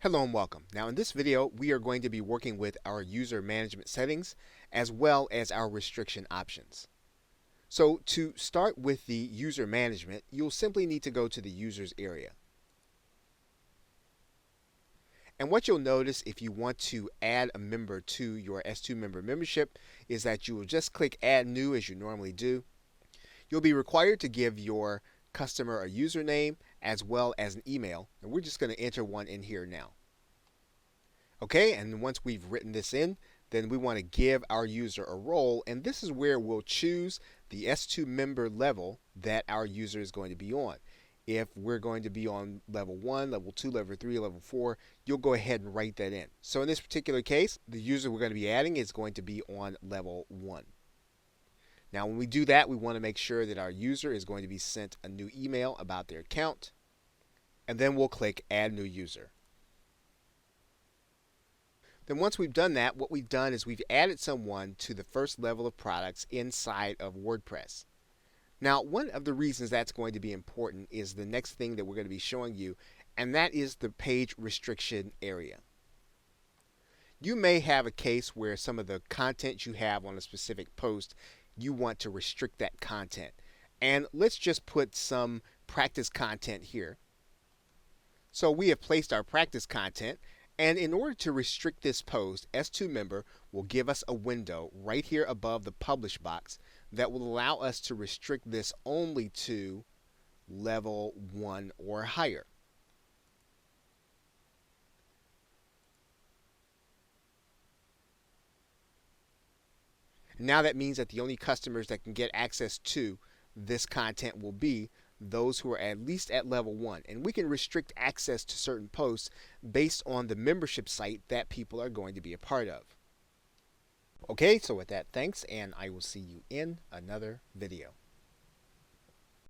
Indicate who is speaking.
Speaker 1: Hello and welcome. Now in this video we are going to be working with our user management settings as well as our restriction options. So to start with the user management, you'll simply need to go to the users area. And what you'll notice if you want to add a member to your S2 member membership is that you will just click add new as you normally do. You'll be required to give your customer a username as well as an email, and we're just going to enter one in here now. Okay, and once we've written this in, then we want to give our user a role, and this is where we'll choose the S2 member level that our user is going to be on. If we're going to be on level 1, level 2, level 3, level 4, you'll go ahead and write that in. So in this particular case, the user we're going to be adding is going to be on level 1. Now when we do that, we want to make sure that our user is going to be sent a new email about their account, and then we'll click add new user. Then once we've done that, what we've done is we've added someone to the first level of products inside of WordPress. Now, one of the reasons that's going to be important is the next thing that we're going to be showing you, and that is the page restriction area. You may have a case where some of the content you have on a specific post, you want to restrict that content. And let's just put some practice content here. So we have placed our practice content. And in order to restrict this post, S2 member will give us a window right here above the publish box that will allow us to restrict this only to level 1 or higher. Now that means that the only customers that can get access to this content will be those who are at least at level 1, and we can restrict access to certain posts based on the membership site that people are going to be a part of. Okay, so with that, thanks, and I will see you in another video.